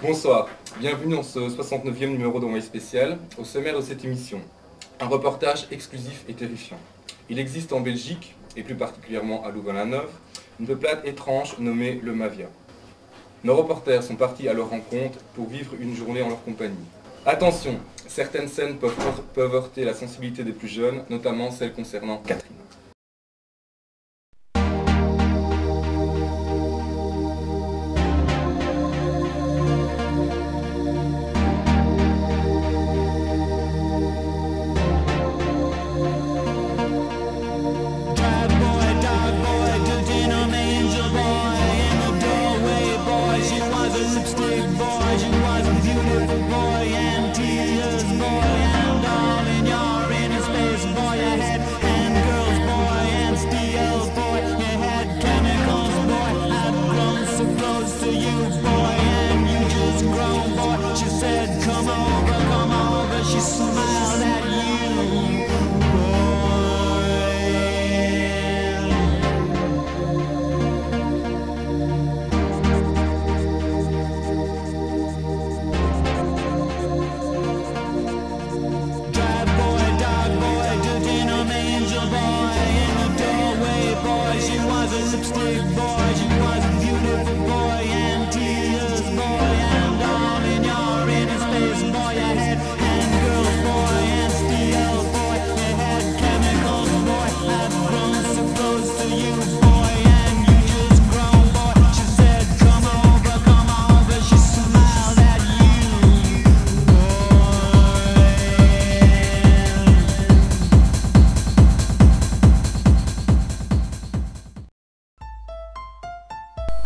Bonsoir, bienvenue dans ce 69e numéro d'Envoyé spécial. Au sommaire de cette émission, un reportage exclusif et terrifiant. Il existe en Belgique, et plus particulièrement à Louvain-la-Neuve, une peuplade étrange nommée le Mavia. Nos reporters sont partis à leur rencontre pour vivre une journée en leur compagnie. Attention, certaines scènes peuvent heurter la sensibilité des plus jeunes, notamment celles concernant Catherine.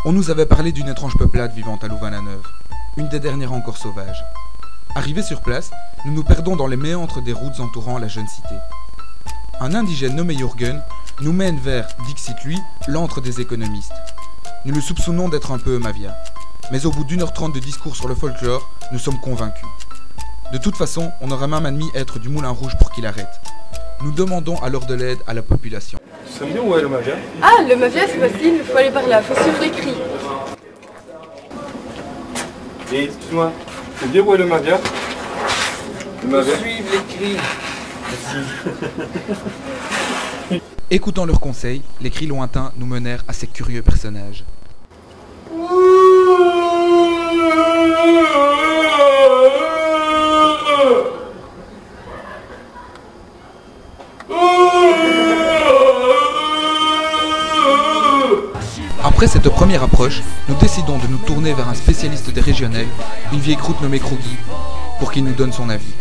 On nous avait parlé d'une étrange peuplade vivant à Louvain-la-Neuve, une des dernières encore sauvages. Arrivés sur place, nous nous perdons dans les méandres des routes entourant la jeune cité. Un indigène nommé Jürgen nous mène vers, dixit lui, l'antre des économistes. Nous le soupçonnons d'être un peu Mavia, mais au bout d'1h30 de discours sur le folklore, nous sommes convaincus. De toute façon, on aurait même admis être du Moulin Rouge pour qu'il arrête. Nous demandons alors de l'aide à la population. Tu sais bien où est le Mavia? Ah, le Mavia c'est facile, il faut aller par là, il faut suivre les cris. Et excuse-moi, tu sais bien où est le Mavia? Le Mavia? Suivre les cris. Écoutant leurs conseils, les cris lointains nous menèrent à ces curieux personnages. Après cette première approche, nous décidons de nous tourner vers un spécialiste des régionales, une vieille croûte nommée Krugui, pour qu'il nous donne son avis.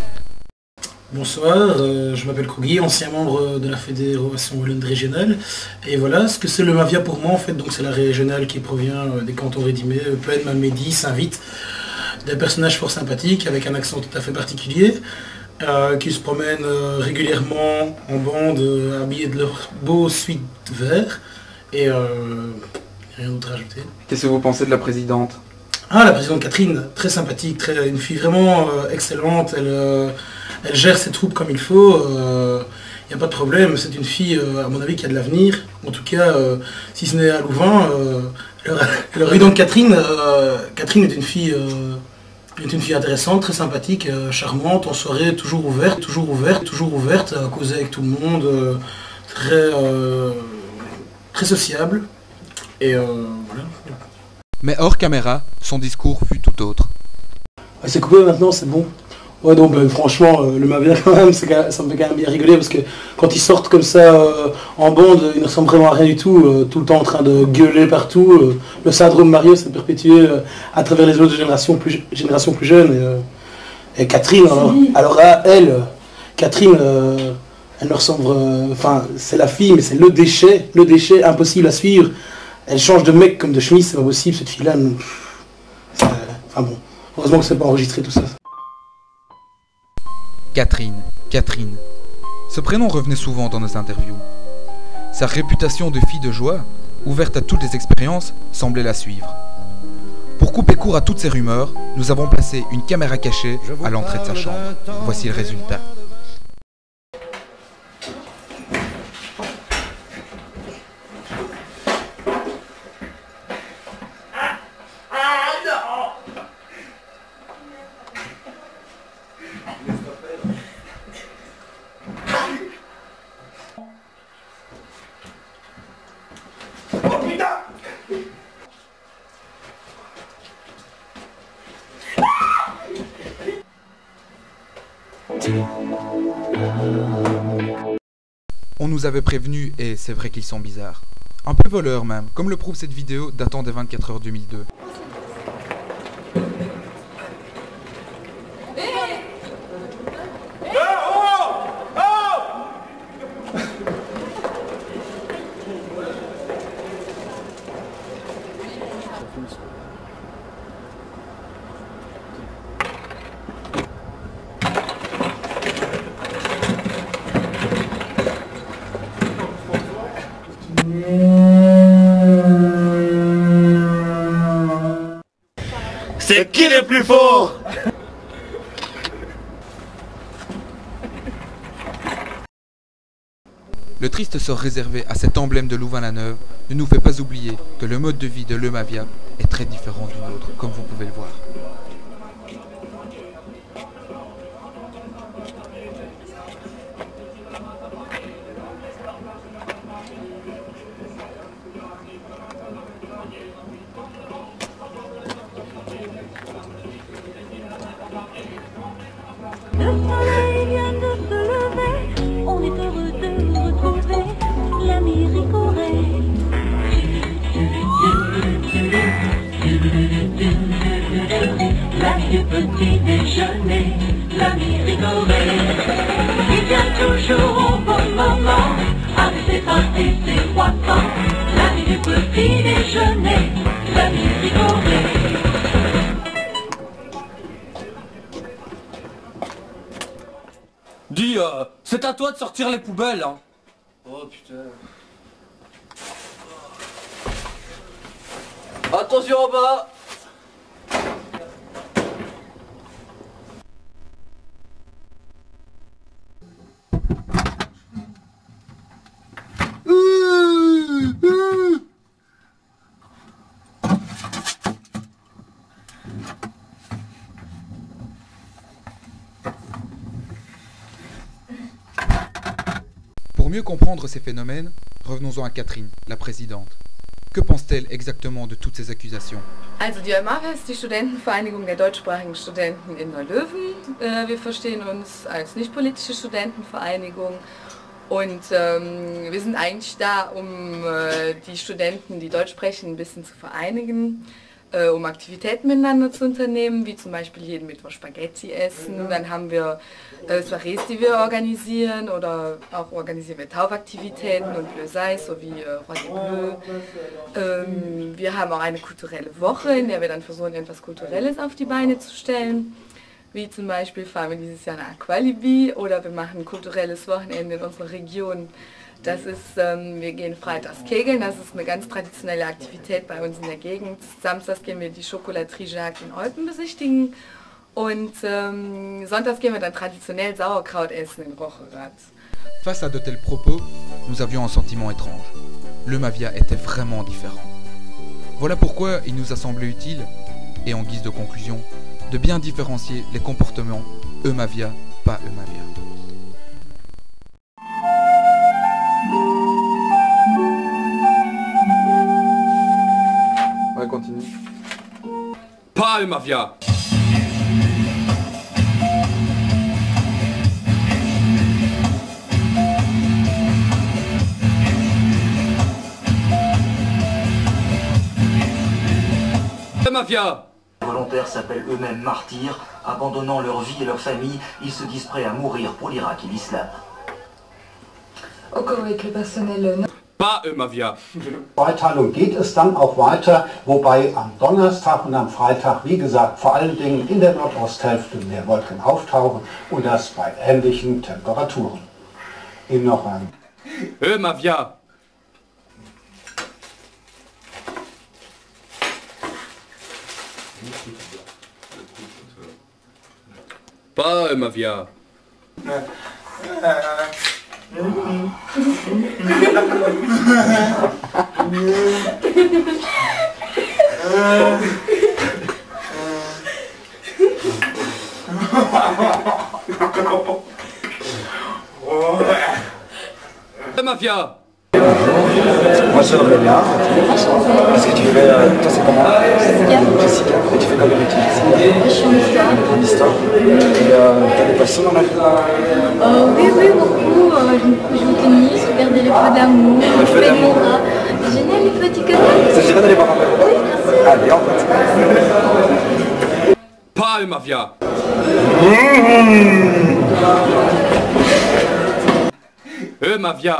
Bonsoir, je m'appelle Krugui, ancien membre de la Fédération Wallonne Régionale. Et voilà, ce que c'est le Mavia pour moi en fait, donc c'est la régionale qui provient des cantons rédimés, Eupen, Malmedy, Saint-Vith, des personnages fort sympathiques avec un accent tout à fait particulier, qui se promènent régulièrement en bande, habillés de leur beau suite vert. Et rien d'autre à ajouter. Qu'est-ce que vous pensez de la présidente? Ah, la présidente Catherine, très sympathique, une fille vraiment excellente, elle gère ses troupes comme il faut, il n'y a pas de problème, c'est une fille, à mon avis, qui a de l'avenir. En tout cas, si ce n'est à Louvain, la présidente Catherine, Catherine est une fille intéressante, très sympathique, charmante, en soirée, toujours ouverte, à causer avec tout le monde, très sociable. Et voilà. Mais hors caméra, son discours fut tout autre. C'est coupé maintenant, c'est bon. Ouais, donc franchement, le Mavia quand même, ça me fait quand même bien rigoler parce que quand ils sortent comme ça en bande, ils ne ressemblent vraiment à rien du tout, tout le temps en train de gueuler partout. Le syndrome Mario s'est perpétué à travers les autres générations plus jeunes. Et Catherine, Catherine, elle me ressemble, enfin c'est la fille, mais c'est le déchet impossible à suivre. Elle change de mec comme de chemise, c'est pas possible cette fille-là. Enfin bon, heureusement que c'est pas enregistré tout ça. Catherine. Ce prénom revenait souvent dans nos interviews. Sa réputation de fille de joie, ouverte à toutes les expériences, semblait la suivre. Pour couper court à toutes ces rumeurs, nous avons placé une caméra cachée à l'entrée de sa chambre. Voici le résultat. On nous avait prévenu et c'est vrai qu'ils sont bizarres. Un peu voleurs même, comme le prouve cette vidéo datant des 24 heures 2002. C'est qui le plus fort? Le triste sort réservé à cet emblème de Louvain-la-Neuve ne nous fait pas oublier que le mode de vie de l'Eumavia est très différent du nôtre, comme vous pouvez le voir. Le soleil vient de se lever, on est heureux de retrouver l'ami Rigoré. Là du petit déjeuner, l'ami Rigoré. Il vient toujours au bon moment, avec ses pâtes et ses croissants. L'ami du petit déjeuner, l'ami Rigoré. Dis, c'est à toi de sortir les poubelles, hein. Oh putain. Attention en bas. Pour mieux comprendre ces phénomènes, revenons-en à Catherine, la présidente. Que pense-t-elle exactement de toutes ces accusations? Also die Eumavia ist die Studentenvereinigung der deutschsprachigen Studenten in Neulöwen. Wir verstehen uns als nicht-politische Studentenvereinigung und wir sind eigentlich da, um die Studenten, die Deutsch sprechen, ein bisschen zu vereinigen, um Aktivitäten miteinander zu unternehmen, wie zum Beispiel jeden Mittwoch Spaghetti essen. Dann haben wir Soirees, die wir organisieren, oder auch organisieren wir Taufaktivitäten und Bleu Sei, sowie Rosé Bleu. Wir haben auch eine kulturelle Woche, in der wir dann versuchen, etwas Kulturelles auf die Beine zu stellen. Wie zum Beispiel fahren wir dieses Jahr nach Aqualibi oder wir machen ein kulturelles Wochenende in unserer Region. Das ist, wir gehen freitags kegeln, das ist eine ganz traditionelle Aktivität bei uns in der Gegend. Samstags gehen wir die Chocolaterie Jacques in Eupen besichtigen und sonntags gehen wir dann traditionell Sauerkraut essen in Rocherath. Face à de tels propos, nous avions un sentiment étrange. L'Eumavia était vraiment différent. Voilà pourquoi il nous a semblé utile, et en guise de conclusion, de bien différencier les comportements Eumavia, pas Eumavia. Ouais, continue. Pas Eumavia. Eumavia. Les volontaires s'appellent eux-mêmes martyrs, abandonnant leur vie et leur famille, ils se disent prêts à mourir pour l'Irak et l'islam. Encore avec le personnel. Pas Eumavia. Zweiteilung geht es dann auch weiter, wobei am Donnerstag und am Freitag, wie gesagt, vor allen Dingen in der Nordosthälfte mehr Wolken auftauchen und das bei ähnlichen Temperaturen. Ihnen noch ein Eumavia. Pas Eumavia. Eumavia. Moi c'est Aurélien. Qu'est-ce que tu fais? Toi c'est comment? Jessica. Et tu fais quoi d'habitude? Je suis en histoire. En histoire. Et t'as des passions dans la vie? Oui, beaucoup. Je joue au tennis, regarder les feux d'amour, je fais de mon rat. C'est génial les feux, tu connais? C'est génial d'aller voir un peu. Oui, bien sûr. Allez, en fait. Pas mafia. Mafia.